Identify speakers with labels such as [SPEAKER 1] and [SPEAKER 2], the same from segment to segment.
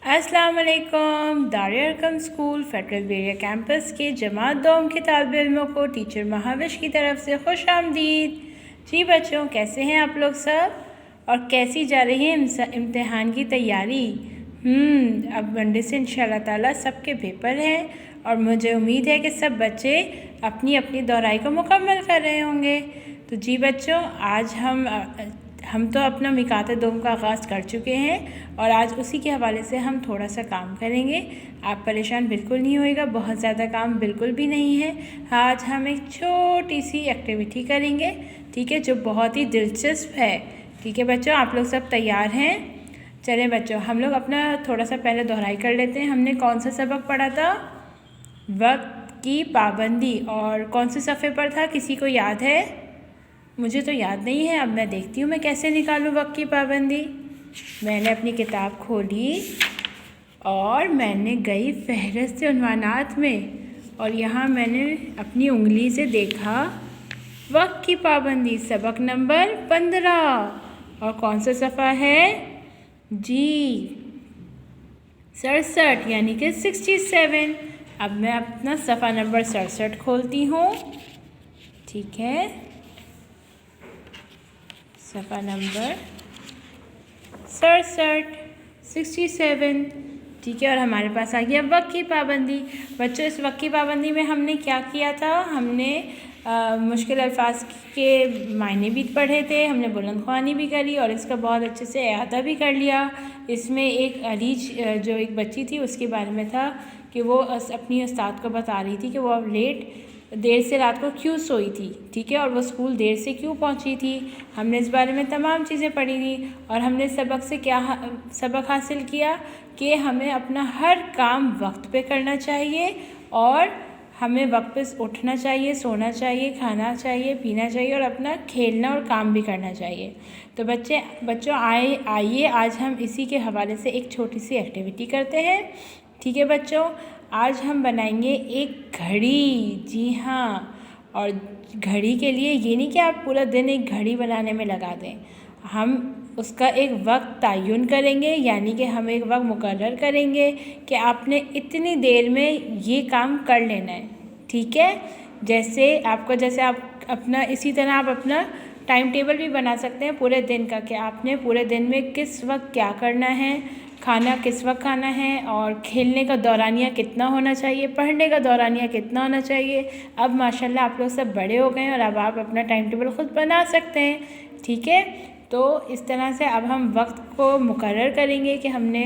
[SPEAKER 1] अस्सलाम वालेकुम। Darul Arkham school federal बेरिया campus के जमात दोम के तालिब इल्मों को टीचर महाविश की तरफ से खुश आमदीद। जी बच्चों, कैसे हैं आप लोग सब और कैसी जा रही है इम्तिहान की तैयारी? अब मंडे से इंशाल्लाह ताला सबके पेपर हैं और मुझे उम्मीद है कि सब बच्चे अपनी अपनी दोहराई को मुकम्मल कर रहे होंगे। तो जी बच्चों, आज हम तो अपना मिकात दोम का आगाज़ कर चुके हैं और आज उसी के हवाले से हम थोड़ा सा काम करेंगे। आप परेशान बिल्कुल नहीं होइएगा, बहुत ज़्यादा काम बिल्कुल भी नहीं है। आज हम एक छोटी सी एक्टिविटी करेंगे, ठीक है, जो बहुत ही दिलचस्प है। ठीक है बच्चों, आप लोग सब तैयार हैं? चलें बच्चों, हम लोग अपना थोड़ा सा पहले दोहराई कर लेते हैं। हमने कौन सा सबक पढ़ा था? वक्त की पाबंदी। और कौन से सफ़े पर था, किसी को याद है? मुझे तो याद नहीं है। अब मैं देखती हूँ मैं कैसे निकालूँ वक्त की पाबंदी। मैंने अपनी किताब खोली और मैंने गई फहरिस्त उन्वानात में और यहाँ मैंने अपनी उंगली से देखा वक्त की पाबंदी, सबक नंबर 15। और कौन सा सफ़ा है जी? 67, यानी कि 67। अब मैं अपना सफ़ा नंबर 67 खोलती हूँ। ठीक है, सफ़ा नंबर 67। ठीक है, और हमारे पास आ गया वक्त की पाबंदी। बच्चों, इस वक्त की पाबंदी में हमने क्या किया था? हमने मुश्किल अल्फाज के मायने भी पढ़े थे, हमने बुलंदख्वानी भी करी और इसका बहुत अच्छे से अहाता भी कर लिया। इसमें एक अरीज जो एक बच्ची थी उसके बारे में था कि वो अपनी उस्ताद को बता रही थी कि वो अब देर से रात को क्यों सोई थी, ठीक है, और वो स्कूल देर से क्यों पहुंची थी। हमने इस बारे में तमाम चीज़ें पढ़ी थी और हमने सबक से क्या सबक हासिल किया कि हमें अपना हर काम वक्त पे करना चाहिए और हमें वक्त पे उठना चाहिए, सोना चाहिए, खाना चाहिए, पीना चाहिए और अपना खेलना और काम भी करना चाहिए। तो बच्चों आइए आज हम इसी के हवाले से एक छोटी सी एक्टिविटी करते हैं। ठीक है बच्चों, आज हम बनाएंगे एक घड़ी। जी हाँ, और घड़ी के लिए ये नहीं कि आप पूरा दिन एक घड़ी बनाने में लगा दें, हम उसका एक वक्त तयन करेंगे, यानी कि हम एक वक्त मुकर्रर करेंगे कि आपने इतनी देर में ये काम कर लेना है। ठीक है, जैसे आप अपना इसी तरह आप अपना टाइम टेबल भी बना सकते हैं पूरे दिन का कि आपने पूरे दिन में किस वक्त क्या करना है, खाना किस वक्त खाना है और खेलने का दौरानिया कितना होना चाहिए, पढ़ने का दौरानिया कितना होना चाहिए। अब माशाल्लाह आप लोग सब बड़े हो गए हैं और अब आप अपना टाइम टेबल ख़ुद बना सकते हैं। ठीक है, तो इस तरह से अब हम वक्त को मुकर्रर करेंगे कि हमने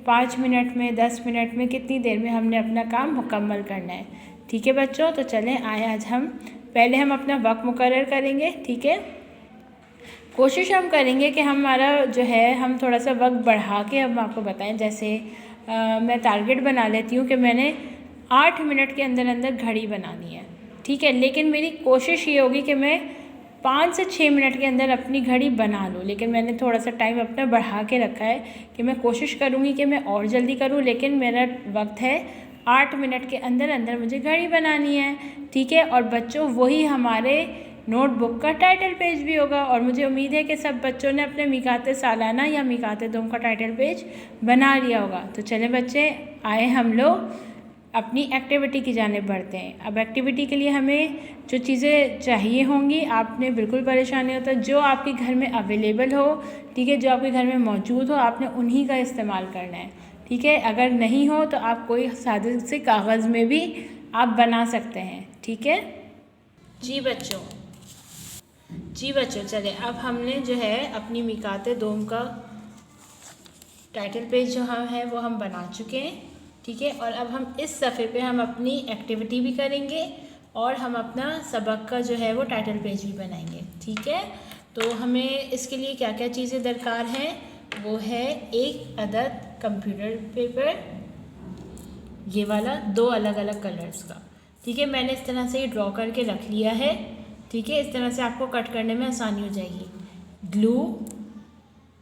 [SPEAKER 1] 5 मिनट में, 10 मिनट में, कितनी देर में हमने अपना काम मुकम्मल करना है। ठीक है बच्चों, तो चलें आज हम अपना वक्त मुकर्रर करेंगे। ठीक है, कोशिश हम करेंगे कि हमारा जो है हम थोड़ा सा वक्त बढ़ा के हम आपको बताएं। जैसे मैं टारगेट बना लेती हूँ कि मैंने 8 मिनट के अंदर अंदर घड़ी बनानी है। ठीक है, लेकिन मेरी कोशिश ये होगी कि मैं 5 से 6 मिनट के अंदर अपनी घड़ी बना लूँ, लेकिन मैंने थोड़ा सा टाइम अपना बढ़ा के रखा है कि मैं कोशिश करूँगी कि मैं और जल्दी करूँ, लेकिन मेरा वक्त है 8 मिनट के अंदर अंदर मुझे घड़ी बनानी है। ठीक है, और बच्चों वही हमारे नोटबुक का टाइटल पेज भी होगा और मुझे उम्मीद है कि सब बच्चों ने अपने मिकात सालाना या मिकात दोम का टाइटल पेज बना लिया होगा। तो चलें बच्चे, आए हम लोग अपनी एक्टिविटी की जानिब बढ़ते हैं। अब एक्टिविटी के लिए हमें जो चीज़ें चाहिए होंगी, आपने बिल्कुल परेशान नहीं होता, जो आपके घर में अवेलेबल हो, ठीक है, जो आपके घर में मौजूद हो, आपने उन्हीं का इस्तेमाल करना है। ठीक है, अगर नहीं हो तो आप कोई सादे से कागज़ में भी आप बना सकते हैं। ठीक है जी बच्चों, चले अब हमने जो है अपनी मिकात दोम का टाइटल पेज जो है वो हम बना चुके हैं। ठीक है, और अब हम इस सफ़े पे हम अपनी एक्टिविटी भी करेंगे और हम अपना सबक का जो है वो टाइटल पेज भी बनाएंगे। ठीक है, तो हमें इसके लिए क्या क्या चीज़ें दरकार हैं, वो है एक अदद कंप्यूटर पेपर, ये वाला 2 अलग अलग कलर्स का। ठीक है, मैंने इस तरह से ये ड्रॉ करके रख लिया है। ठीक है, इस तरह से आपको कट करने में आसानी हो जाएगी। ग्लू,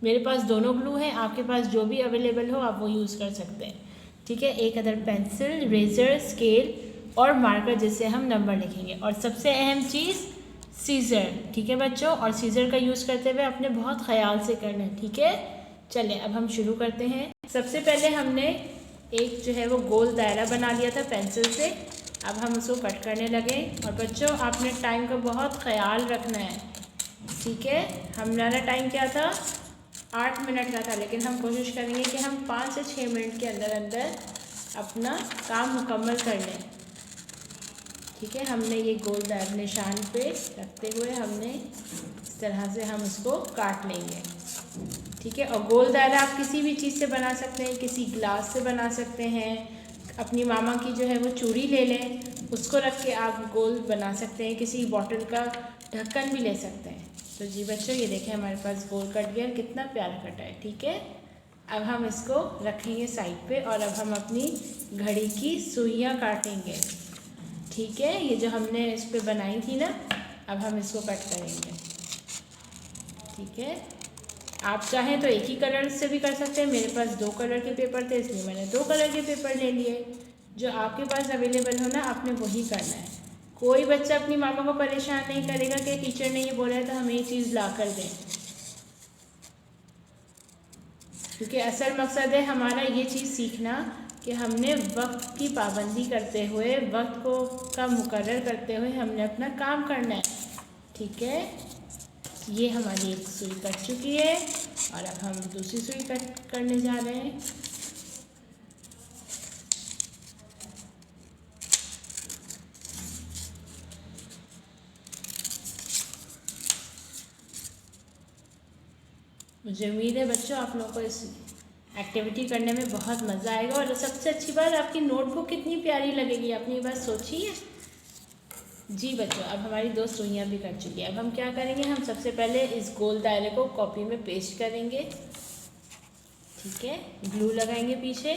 [SPEAKER 1] मेरे पास दोनों ग्लू हैं, आपके पास जो भी अवेलेबल हो आप वो यूज़ कर सकते हैं। ठीक है, एक अदर पेंसिल, रेज़र, स्केल और मार्कर जिससे हम नंबर लिखेंगे, और सबसे अहम चीज़ सीज़र। ठीक है बच्चों, और सीज़र का यूज़ करते हुए अपने बहुत ख्याल से करना है। ठीक है, चलिए अब हम शुरू करते हैं। सबसे पहले हमने एक जो है वो गोल दायरा बना लिया था पेंसिल से। अब हम उसको कट करने लगे। और बच्चों आपने टाइम का बहुत ख्याल रखना है, ठीक है। हमारा टाइम क्या था, 8 मिनट का था, लेकिन हम कोशिश करेंगे कि हम 5 से 6 मिनट के अंदर अंदर अपना काम मुकम्मल कर लें, ठीक है। हमने ये गोल दायरा निशान पे रखते हुए हमने इस तरह से हम उसको काट लेंगे, ठीक है। और गोल दायरा आप किसी भी चीज़ से बना सकते हैं, किसी ग्लास से बना सकते हैं। अपनी मामा की जो है वो चूड़ी ले लें, उसको रख के आप गोल बना सकते हैं। किसी बॉटल का ढक्कन भी ले सकते हैं। तो जी बच्चों ये देखें हमारे पास गोल कट गया, कितना प्यारा कटा है, ठीक है। अब हम इसको रखेंगे साइड पे और अब हम अपनी घड़ी की सुइयाँ काटेंगे, ठीक है। ये जो हमने इस पर बनाई थी ना, अब हम इसको कट करेंगे, ठीक है। आप चाहें तो एक ही कलर से भी कर सकते हैं। मेरे पास 2 कलर के पेपर थे, इसलिए मैंने 2 कलर के पेपर ले लिए। जो आपके पास अवेलेबल हो ना, आपने वही करना है। कोई बच्चा अपनी मामा को परेशान नहीं करेगा कि टीचर ने ये बोला है तो हमें ये चीज़ ला कर दें, क्योंकि असल मकसद है हमारा ये चीज़ सीखना कि हमने वक्त की पाबंदी करते हुए, वक्त को का मुकर्रर करते हुए हमने अपना काम करना है, ठीक है। ये हमारी एक सुई कट चुकी है और अब हम दूसरी सुई कट करने जा रहे हैं। मुझे उम्मीद है बच्चों आप लोगों को इस एक्टिविटी करने में बहुत मज़ा आएगा। और सबसे अच्छी बात, आपकी नोटबुक कितनी प्यारी लगेगी, आपने ये बात सोची है। जी बच्चों अब हमारी 2 सुइयाँ भी कट चुकी है। अब हम क्या करेंगे, हम सबसे पहले इस गोल दायरे को कॉपी में पेस्ट करेंगे, ठीक है। ग्लू लगाएंगे पीछे,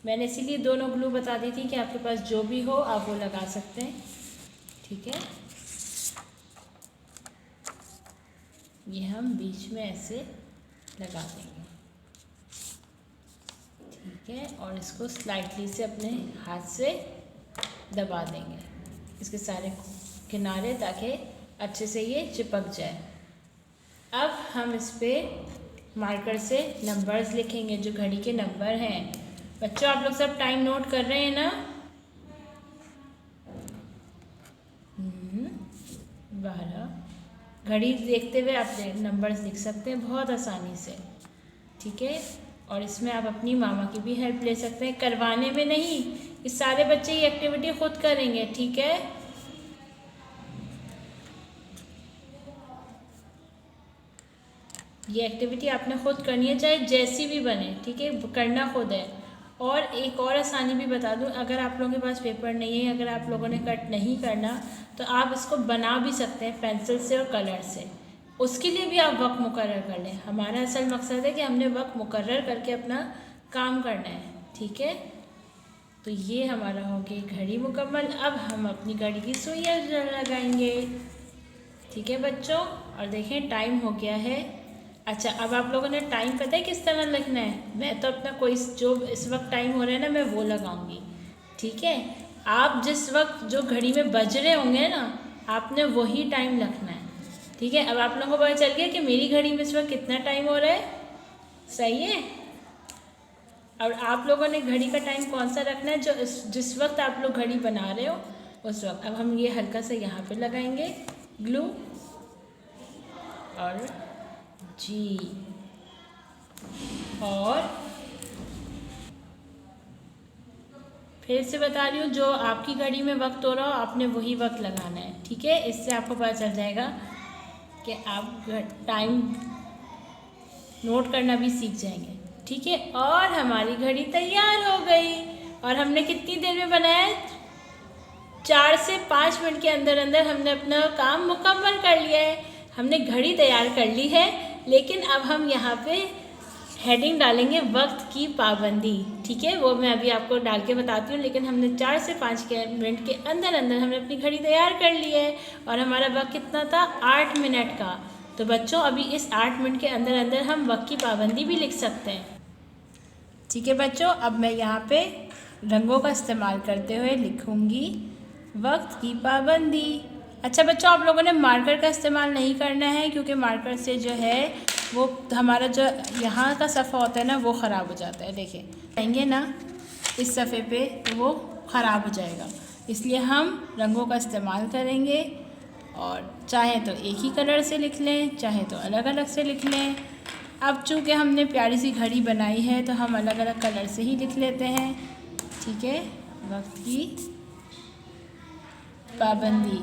[SPEAKER 1] मैंने इसीलिए दोनों ग्लू बता दी थी कि आपके पास जो भी हो आप वो लगा सकते हैं, ठीक है। ये हम बीच में ऐसे लगा देंगे, ठीक है। और इसको स्लाइटली से अपने हाथ से दबा देंगे इसके सारे किनारे, ताकि अच्छे से ये चिपक जाए। अब हम इस पर मार्कर से नंबर्स लिखेंगे, जो घड़ी के नंबर हैं। बच्चों आप लोग सब टाइम नोट कर रहे हैं ना? 12। घड़ी देखते हुए आप नंबर्स लिख सकते हैं बहुत आसानी से, ठीक है। और इसमें आप अपनी मामा की भी हेल्प ले सकते हैं, करवाने में नहीं, इस सारे बच्चे ये एक्टिविटी खुद करेंगे, ठीक है। ये एक्टिविटी आपने खुद करनी है, चाहे जैसी भी बने, ठीक है, करना खुद है। और एक और आसानी भी बता दूं, अगर आप लोगों के पास पेपर नहीं है, अगर आप लोगों ने कट नहीं करना, तो आप इसको बना भी सकते हैं पेंसिल से और कलर से। उसके लिए भी आप वक्त मुकर्रर कर लें। हमारा असल मकसद है कि हमने वक्त मुकर्रर करके अपना काम करना है, ठीक है। तो ये हमारा हो गई घड़ी मुकम्मल। अब हम अपनी घड़ी की सुइयाँ लगाएंगे, ठीक है बच्चों। और देखें टाइम हो गया है। अच्छा अब आप लोगों ने टाइम पता है किस तरह लिखना है? मैं तो अपना कोई जो इस वक्त टाइम हो रहा है ना, मैं वो लगाऊंगी, ठीक है। आप जिस वक्त जो घड़ी में बज रहे होंगे ना, आपने वही टाइम रखना है, ठीक है। अब आप लोगों को पता चल गया कि मेरी घड़ी में इस वक्त कितना टाइम हो रहा है, सही है। और आप लोगों ने घड़ी का टाइम कौन सा रखना है, जो जिस वक्त आप लोग घड़ी बना रहे हो उस वक्त। अब हम ये हल्का सा यहाँ पे लगाएंगे ग्लू, और जी, और फिर से बता रही हूँ, जो आपकी घड़ी में वक्त हो रहा हो आपने वही वक्त लगाना है, ठीक है। इससे आपको पता चल जाएगा कि आप टाइम नोट करना भी सीख जाएंगे, ठीक है। और हमारी घड़ी तैयार हो गई। और हमने कितनी देर में बनाया? 4 से 5 मिनट के अंदर अंदर हमने अपना काम मुकम्मल कर लिया है। हमने घड़ी तैयार कर ली है, लेकिन अब हम यहाँ पे हेडिंग डालेंगे वक्त की पाबंदी, ठीक है। वो मैं अभी आपको डाल के बताती हूँ। लेकिन हमने 4 से 5 मिनट के अंदर अंदर हमने अपनी घड़ी तैयार कर ली है। और हमारा वक्त कितना था? 8 मिनट का। तो बच्चों अभी इस 8 मिनट के अंदर अंदर हम वक्त की पाबंदी भी लिख सकते हैं, ठीक है बच्चों। अब मैं यहाँ पे रंगों का इस्तेमाल करते हुए लिखूँगी वक्त की पाबंदी। अच्छा बच्चों, आप लोगों ने मार्कर का इस्तेमाल नहीं करना है, क्योंकि मार्कर से जो है वो हमारा जो यहाँ का सफ़ा होता है ना वो ख़राब हो जाता है। देखिए आएंगे ना इस सफ़े पे तो वो ख़राब हो जाएगा, इसलिए हम रंगों का इस्तेमाल करेंगे। और चाहे तो एक ही कलर से लिख लें, चाहे तो अलग अलग से लिख लें। अब चूँकि हमने प्यारी सी घड़ी बनाई है तो हम अलग अलग कलर से ही लिख लेते हैं। ठीक है, वक्त की पाबंदी।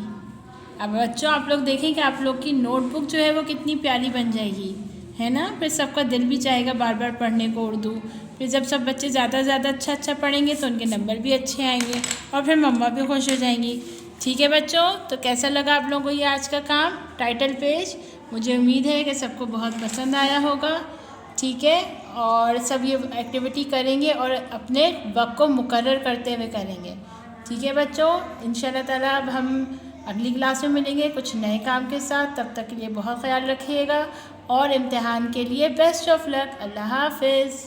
[SPEAKER 1] अब बच्चों आप लोग देखें कि आप लोग की नोटबुक जो है वो कितनी प्यारी बन जाएगी, है ना। फिर सबका दिल भी चाहेगा बार बार पढ़ने को उर्दू। फिर जब सब बच्चे ज़्यादा से ज़्यादा अच्छा पढ़ेंगे तो उनके नंबर भी अच्छे आएंगे और फिर मम्मा भी खुश हो जाएंगी। ठीक है बच्चों, तो कैसा लगा आप लोगों को ये आज का काम टाइटल पेज? मुझे उम्मीद है कि सबको बहुत पसंद आया होगा। ठीक है, और सब ये एक्टिविटी करेंगे और अपने वक्त को मुकर्रर करते हुए करेंगे। ठीक है बच्चों, इंशाल्लाह ताला अब हम अगली क्लास में मिलेंगे कुछ नए काम के साथ। तब तक के लिए बहुत ख्याल रखिएगा और इम्तिहान के लिए बेस्ट ऑफ लक। अल्लाह हाफिज़।